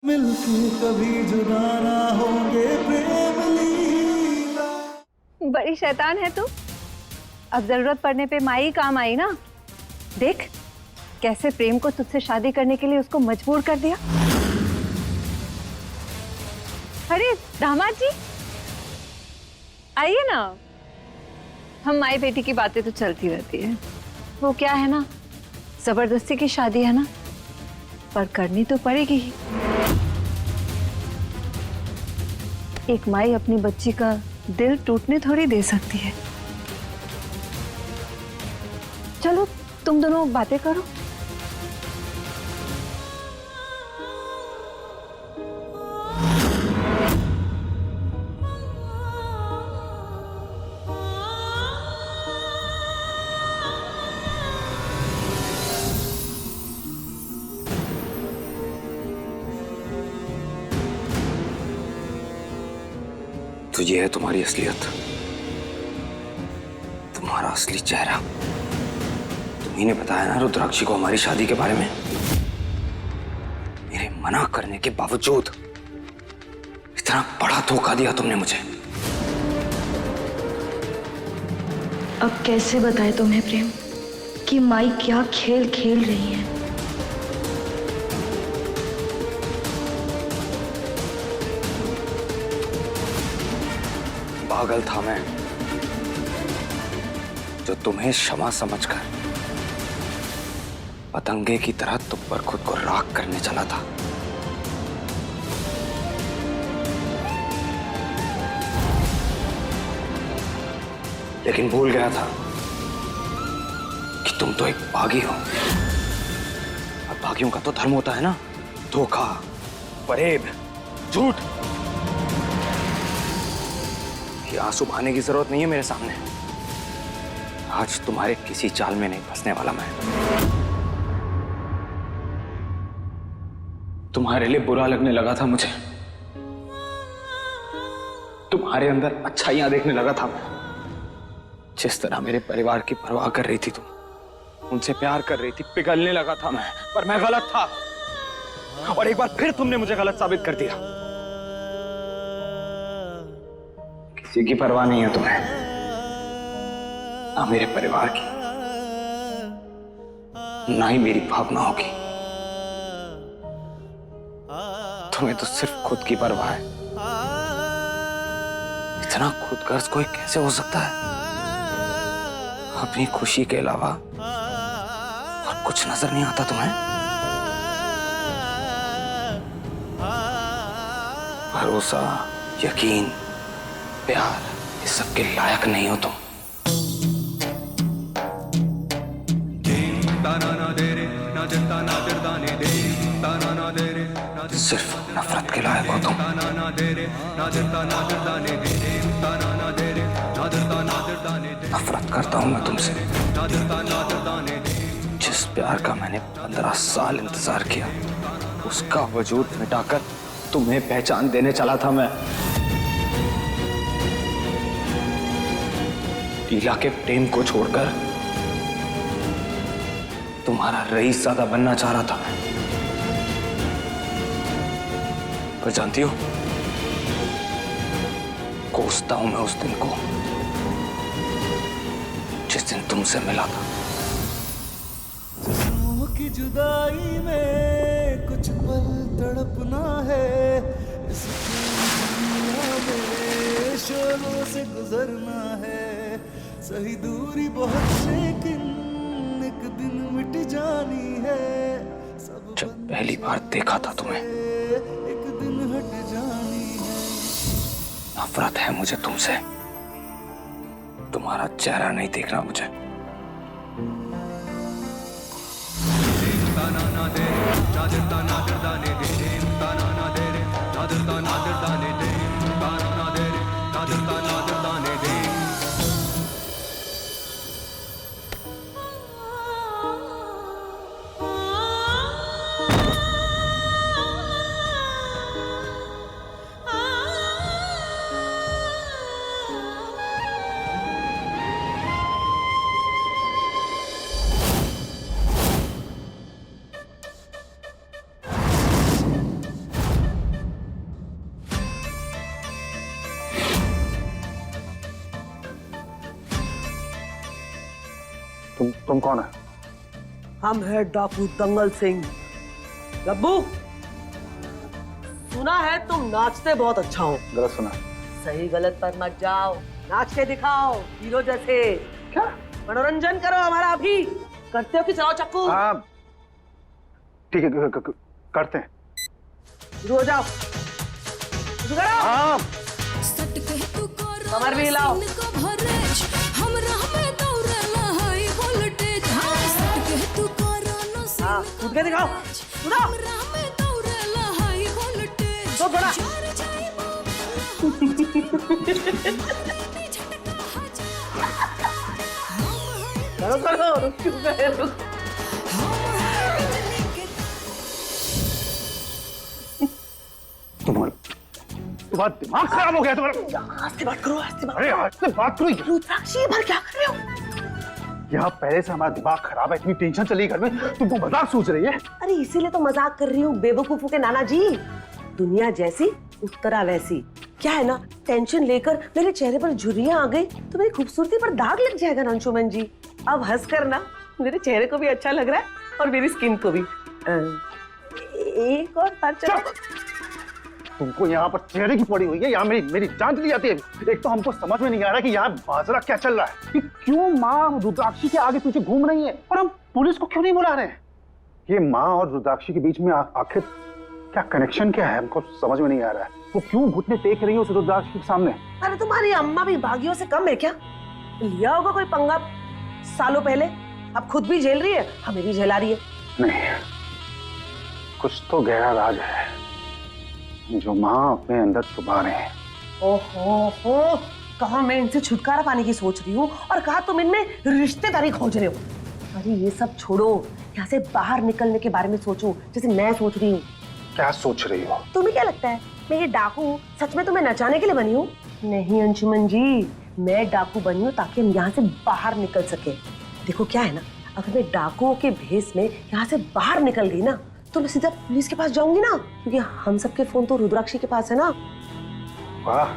मिलके कभी जुदा ना होंगे प्रेम लीला। बड़ी शैतान है तू। अब जरूरत पड़ने पे माई काम आई ना। देख कैसे प्रेम को तुझसे शादी करने के लिए उसको मजबूर कर दिया। अरे दामाद जी आइए ना। हम माई बेटी की बातें तो चलती रहती है। वो क्या है ना, जबरदस्ती की शादी है ना, पर करनी तो पड़ेगी ही। एक माई अपनी बच्ची का दिल टूटने थोड़ी दे सकती है। चलो तुम दोनों बातें करो। तो ये है तुम्हारी असलियत, तुम्हारा असली चेहरा। तुम्ही ने बताया ना रुद्राक्षी को हमारी शादी के बारे में। मेरे मना करने के बावजूद इतना बड़ा धोखा दिया तुमने मुझे। अब कैसे बताए तुम्हें प्रेम कि माई क्या खेल खेल रही है। पागल था मैं जो तुम्हें क्षमा समझकर पतंगे की तरह तुम पर खुद को राख करने चला था। लेकिन भूल गया था कि तुम तो एक बागी हो। और बागियों का तो धर्म होता है ना, धोखा, फरेब, झूठ। ये आंसू बहाने की जरूरत नहीं है मेरे सामने। आज तुम्हारे किसी चाल में नहीं फंसने वाला मैं। तुम्हारे लिए बुरा लगने लगा था मुझे, तुम्हारे अंदर अच्छाइयां देखने लगा था मैं। जिस तरह मेरे परिवार की परवाह कर रही थी तुम, उनसे प्यार कर रही थी, पिघलने लगा था मैं। पर मैं गलत था और एक बार फिर तुमने मुझे गलत साबित कर दिया। किसी की परवाह नहीं है तुम्हें, ना मेरे परिवार की, ना ही मेरी भावनाओं की। तुम्हें तो सिर्फ खुद की परवाह है। इतना खुदगर्ज कोई कैसे हो सकता है? अपनी खुशी के अलावा और कुछ नजर नहीं आता तुम्हें? भरोसा, यकीन, प्यार, इस सब के लायक नहीं हो तुम। सिर्फ नफरत के लायक हो तुम। नफरत करता हूं मैं तुमसे। जिस प्यार का मैंने 15 साल इंतजार किया, उसका वजूद मिटाकर तुम्हें पहचान देने चला था मैं। लीला के प्रेम को छोड़कर तुम्हारा रईसज़ादा बनना चाह रहा था मैं। पर जानती हो, कोसता हूं मैं उस दिन को जिस दिन तुमसे मिला था। जिस्मों की जुदाई में कुछ पल तड़पना है, इस दुनिया में शोरों से गुजरना है। सही दूरी बहुत लेकिन एक दिन मिट जानी है। सब जब पहली बार देखा था तुम्हें, एक दिन हट जानी है। नफरत है मुझे तुमसे। तुम्हारा चेहरा नहीं देखना मुझे। तुम कौन है? हम है डाकू दंगल सिंह। गब्बू, सुना है तुम नाचते बहुत अच्छा हो। गलत सुना। सही गलत पर मत जाओ, नाच के दिखाओ हीरो जैसे। क्या? मनोरंजन करो हमारा अभी। करते हो कि चलाओ चक्कू? हाँ ठीक है, करते हैं। शुरू हो जाओ। शुरू करो। हाँ कमर भी हिलाओ। हाँ कूद के दिखाओ। कूदो। तो थोड़ा। करो करो, रुक क्यों गए? रुक। तुम्हारा दिमाग खराब हो गया तुम्हारा। आज से बात करो, आज से बात। अरे आज से बात करो। रुद्राक्षी, ये भर क्या कर रहे हो? यहाँ पहले से हमारा दिमाग खराब है, इतनी टेंशन चली घर में, तुमको मजाक सोच रही है? अरे इसीलिए तो मजाक कर रही हूँ बेवकूफों के नाना जी। दुनिया जैसी उत्तरा वैसी। क्या है ना, टेंशन लेकर मेरे चेहरे पर झुर्रियां आ गई तो मेरी खूबसूरती पर दाग लग जाएगा ना अंशुमन जी। अब हंस कर ना मेरे चेहरे को भी अच्छा लग रहा है और मेरी स्किन को भी। एक और बार चलो। तुमको यहाँ पर चेहरे की पड़ी हुई है, यहाँ मेरी जान चली जाती है। एक तो हमको समझ में नहीं आ रहा कि यहाँ बाजरा क्या चल रहा है कि क्यों माँ रुद्राक्षी के आगे पीछे घूम रही है और हम पुलिस को क्यों नहीं बुला रहे हैं? ये माँ और रुद्राक्षी के बीच में आखिर क्या कनेक्शन क्या है, हमको समझ में नहीं आ रहा है। वो क्यों घुटने टेक रही है उस रुद्राक्षी के सामने? अरे तुम्हारी अम्मा भी बागियों से कम है क्या? लिया होगा कोई पंगा सालों पहले, अब खुद भी झेल रही है, हमें भी झेला रही है। नहीं, कुछ तो गहरा राज है जो माँ अपने अंदर छुपा रहे हैं। ओहो, कहा मैं इनसे छुटकारा पाने की सोच रही हूँ और कहा तुम इनमें रिश्तेदारी खोज रहे हो। अरे ये सब छोड़ो, यहाँ से बाहर निकलने के बारे में सोचो जैसे मैं सोच रही हूँ। क्या सोच रही हो? तुम्हें क्या लगता है मैं ये डाकू सच में तुम्हें नचाने के लिए बनी हूँ? नहीं अंशुमन जी, मैं डाकू बनी हूँ ताकि हम यहाँ से बाहर निकल सके। देखो क्या है ना, अगर मैं डाकुओं के भेष में यहाँ से बाहर निकल गई ना तो मैं सीधा पुलिस के पास जाऊंगी ना, क्योंकि हम सबके फोन तो रुद्राक्षी के पास है ना। वाह,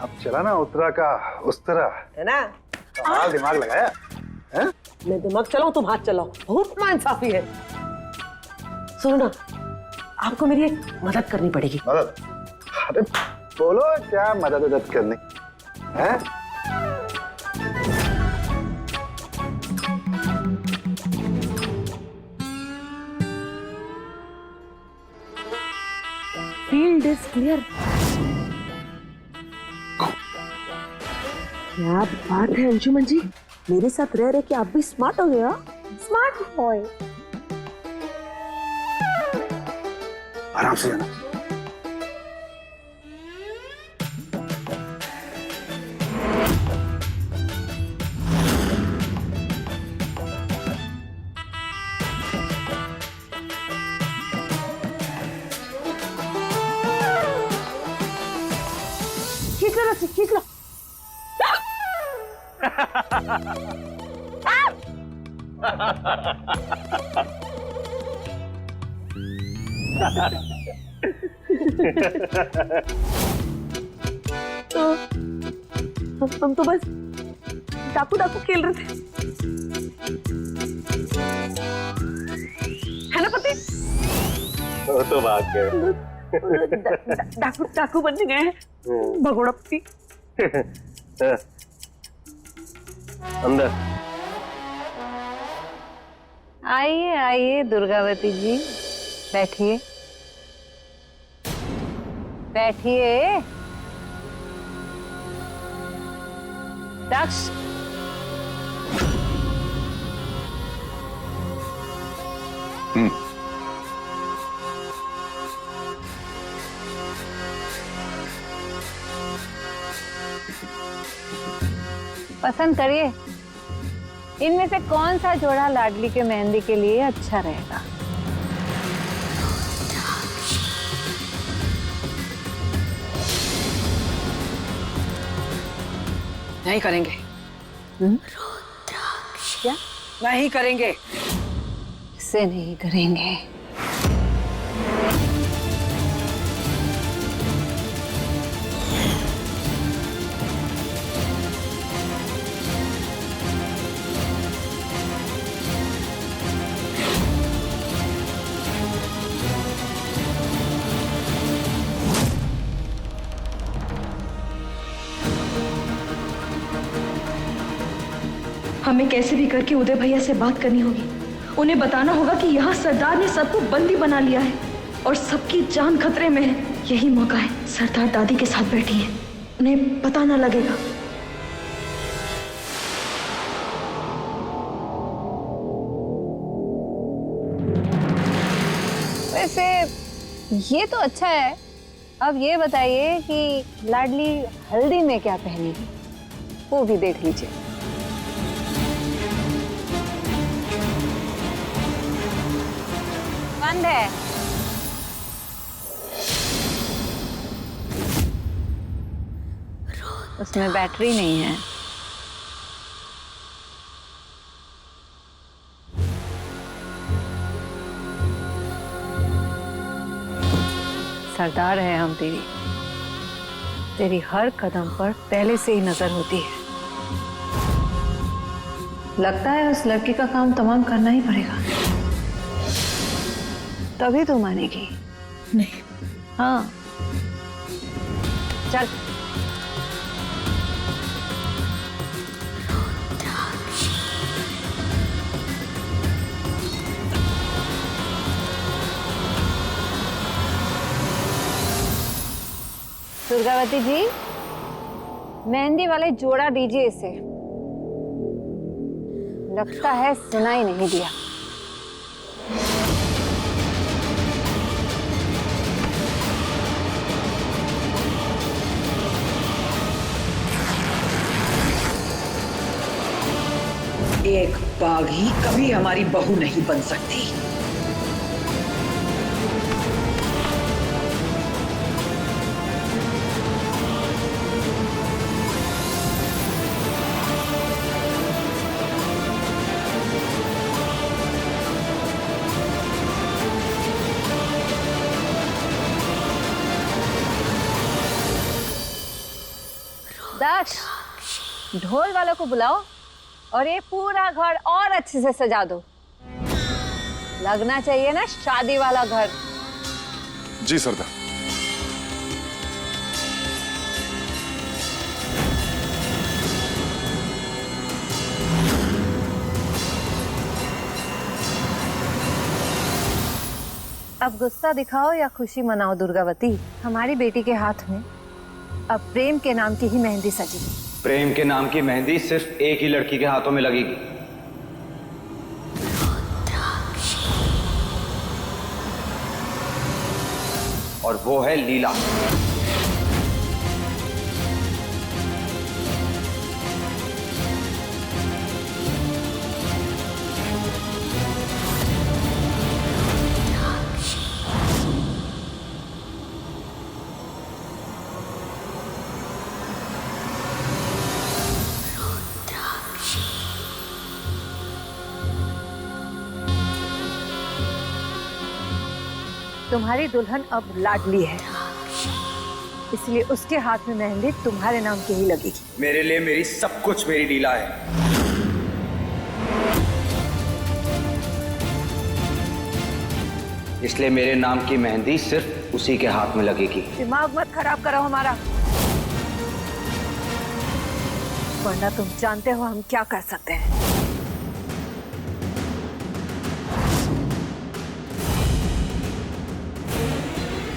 अब चला ना उत्तरा का उस तरह है ना? दिमाग लगाया है? मैं दिमाग चलाऊं तुम हाथ चलाओ, बहुत नाइंसाफी है। सुनो ना, आपको मेरी एक मदद करनी पड़ेगी। मदद? अरे बोलो क्या मदद करनी है? Field is clear. क्या बात है अंशुमन जी, मेरे साथ रह रहे कि आप भी स्मार्ट हो गया। Smart boy. आराम से जाना। खींच लो। तो हम तो बस डाकू डाकू खेल रहे थे, है ना पति? तो बात है। डाकू डाकू बनने गए हैं भगोड़ा पति। अंदर आइए आइए दुर्गावती जी, बैठिए बैठिए। दक्ष, पसंद करिए, इनमें से कौन सा जोड़ा लाडली के मेहंदी के लिए अच्छा रहेगा। नहीं करेंगे। क्या? नहीं करेंगे। से नहीं करेंगे? हमें कैसे भी करके उदय भैया से बात करनी होगी। उन्हें बताना होगा कि यहाँ सरदार ने सबको बंदी बना लिया है और सबकी जान खतरे में है। यही मौका है। सरदार दादी के साथ बैठी है, उन्हें पता ना लगेगा। वैसे ये तो अच्छा है। अब ये बताइए कि लाडली हल्दी में क्या पहनेगी, वो भी देख लीजिए। बंद है। उसमें बैटरी नहीं है। सरदार है हम तेरी हर कदम पर पहले से ही नजर होती है। लगता है उस लड़की का काम तमाम करना ही पड़ेगा, तभी तो मानेगी। नहीं। हाँ चल। दुर्गावती जी, मेहंदी वाले जोड़ा दीजिए इसे। लगता है सुनाई नहीं दिया। एक बाघी कभी हमारी बहू नहीं बन सकती। दक्ष, ढोल वालों को बुलाओ और ये पूरा घर और अच्छे से सजा दो। लगना चाहिए ना शादी वाला घर। जी सरदार। अब गुस्सा दिखाओ या खुशी मनाओ दुर्गावती, हमारी बेटी के हाथ में अब प्रेम के नाम की ही मेहंदी सजी। प्रेम के नाम की मेहंदी सिर्फ एक ही लड़की के हाथों में लगेगी, और वो है लीला। तुम्हारी दुल्हन अब लाडली है, इसलिए उसके हाथ में मेहंदी तुम्हारे नाम की ही लगेगी। मेरे लिए मेरी सब कुछ मेरी लीला है। इसलिए मेरे नाम की मेहंदी सिर्फ उसी के हाथ में लगेगी। दिमाग मत खराब करो हमारा, वरना तुम जानते हो हम क्या कर सकते हैं।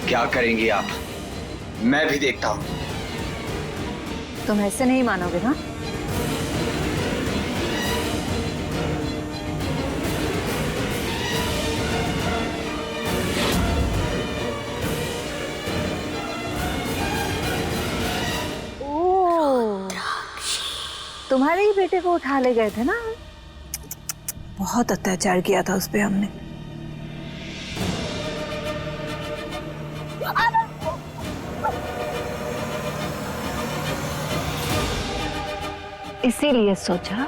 क्या करेंगी आप, मैं भी देखता हूं। तुम ऐसे नहीं मानोगे ना? तुम्हारे ही बेटे को उठा ले गए थे ना? बहुत अत्याचार किया था उस पे हमने। इसीलिए सोचा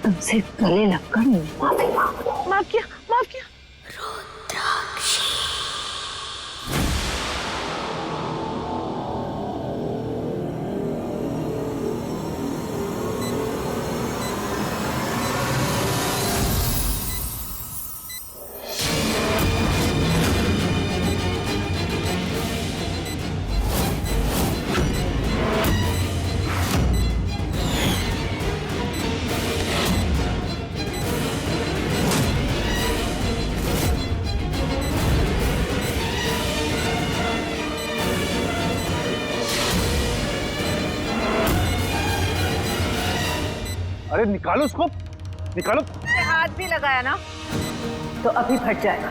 तुमसे गले लगकर माफी मांगो। माफ किया, माफ किया। अरे निकालो उसको, निकालो। हाथ भी लगाया ना तो अभी फट जाएगा।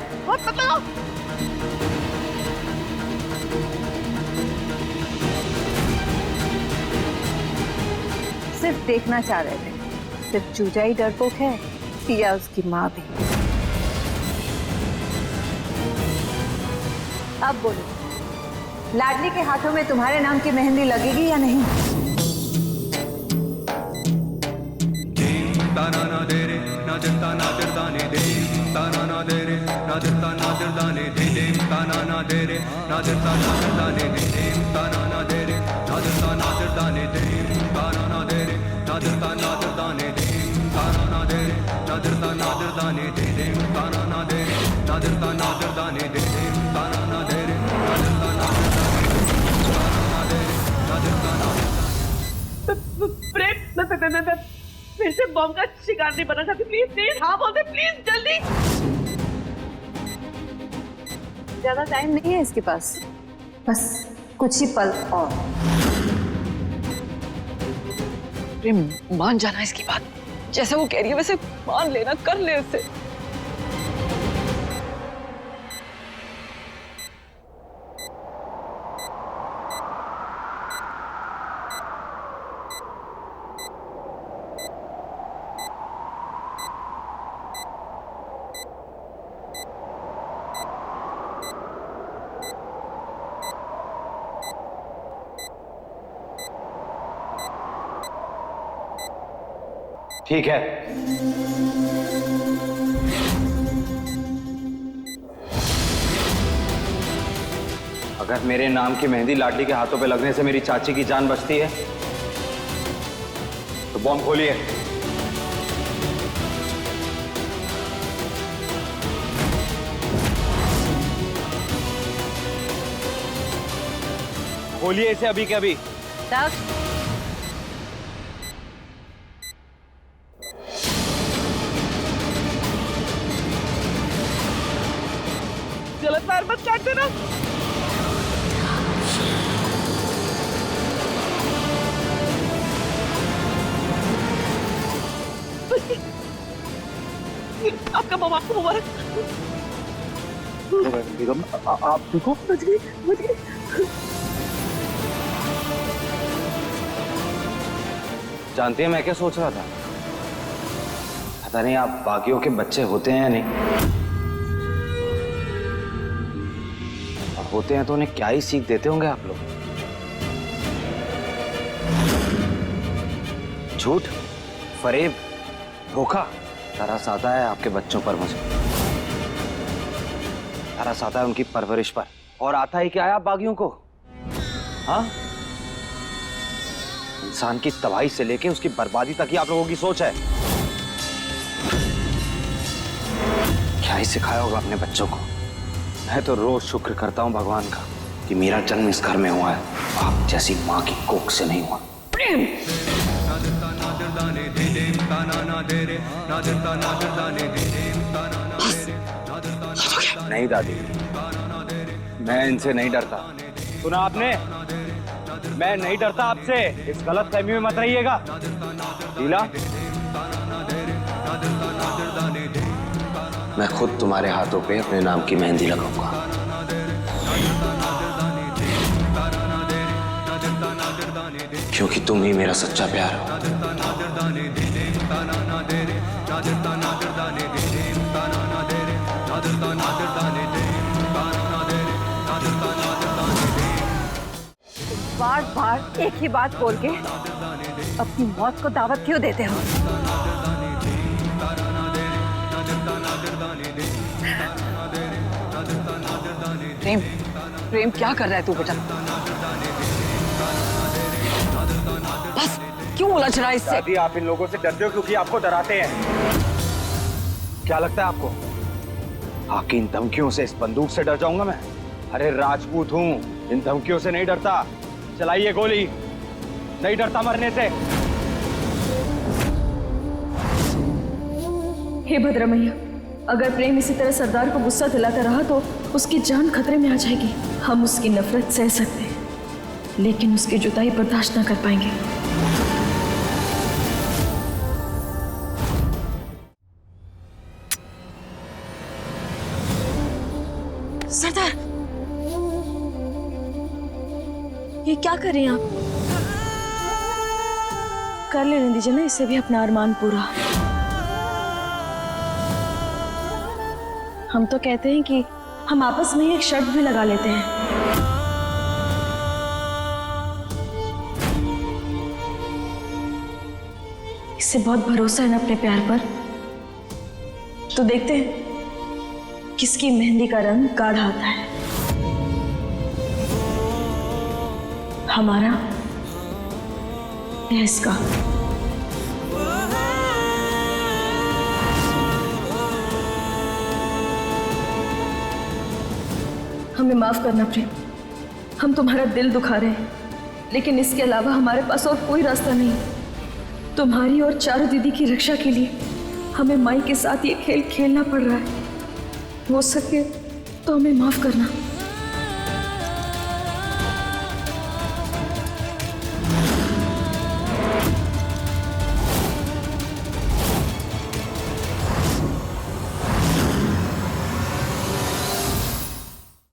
सिर्फ देखना चाह रहे थे, सिर्फ चूजा ही डरपोक है या उसकी माँ भी? अब बोलो, लाडली के हाथों में तुम्हारे नाम की मेहंदी लगेगी या नहीं? फिर से बॉम्ब का शिकार नहीं बनना चाहती। प्लीज प्लीज हाँ बोलते, प्लीज जल्दी। ज्यादा टाइम नहीं है इसके पास, बस कुछ ही पल और। प्रेम मान जाना इसकी बात, जैसे वो कह रही है वैसे मान लेना, कर ले उसे। ठीक है, अगर मेरे नाम की मेहंदी लाडली के हाथों पे लगने से मेरी चाची की जान बचती है तो बॉम्ब खोलिए। खोलिए इसे अभी के अभी। गलत पैर मत काट देना। आपका मामा आपको मुबारक। बेगम आप देखो, बच गई, बच गई। जानती है मैं क्या सोच रहा था? पता नहीं आप बागियों के बच्चे होते हैं या नहीं, और होते हैं तो उन्हें क्या ही सीख देते होंगे आप लोग। झूठ, फरेब, धोखा, तरस आता है आपके बच्चों पर, मुझे तरस आता है उनकी परवरिश पर। और आता ही क्या है आप बागियों को? हाँ, इंसान की तबाही से लेके उसकी बर्बादी तक ही आप लोगों की सोच है। क्या ही सिखाया होगा अपने बच्चों को। मैं तो रोज शुक्र करता हूँ भगवान का कि मेरा जन्म इस घर में हुआ है, आप जैसी माँ की कोख से नहीं हुआ। नहीं दादी, मैं इनसे नहीं डरता। सुना आपने? मैं नहीं डरता आपसे, इस गलत फहमी में मत रहिएगा। लीला, मैं खुद तुम्हारे हाथों पे अपने नाम की मेहंदी लगाऊंगा। क्योंकि तुम ही मेरा सच्चा प्यार हो। बार बार एक ही बात बोल के अपनी मौत को दावत क्यों देते हो? प्रेम, प्रेम क्या कर रहा है तू बेटा? बस क्यों उलझ रहा है इससे? दादी, आप इन लोगों से डरते हो क्योंकि आपको डराते हैं। क्या लगता है आपको आपकी इन धमकियों से, इस बंदूक से डर जाऊंगा मैं? अरे राजपूत हूं, इन धमकियों से नहीं डरता। चलाइए गोली, नहीं डरता मरने से। हे भद्रमैया, अगर प्रेम इसी तरह सरदार को गुस्सा दिलाता रहा तो उसकी जान खतरे में आ जाएगी। हम उसकी नफरत सह सकते हैं, लेकिन उसकी जुदाई बर्दाश्त न कर पाएंगे। सरदार, ये क्या कर रहे हैं आप? कर लेने दीजिए ना इससे भी अपना अरमान पूरा। हम तो कहते हैं कि हम आपस में ही एक शर्त भी लगा लेते हैं। इससे बहुत भरोसा है ना अपने प्यार पर, तो देखते हैं किसकी मेहंदी का रंग गाढ़ा आता है, हमारा या इसका। हमें माफ करना प्रेम, हम तुम्हारा दिल दुखा रहे हैं, लेकिन इसके अलावा हमारे पास और कोई रास्ता नहीं। तुम्हारी और चारू दीदी की रक्षा के लिए हमें माई के साथ ये खेल खेलना पड़ रहा है। हो सके तो हमें माफ करना।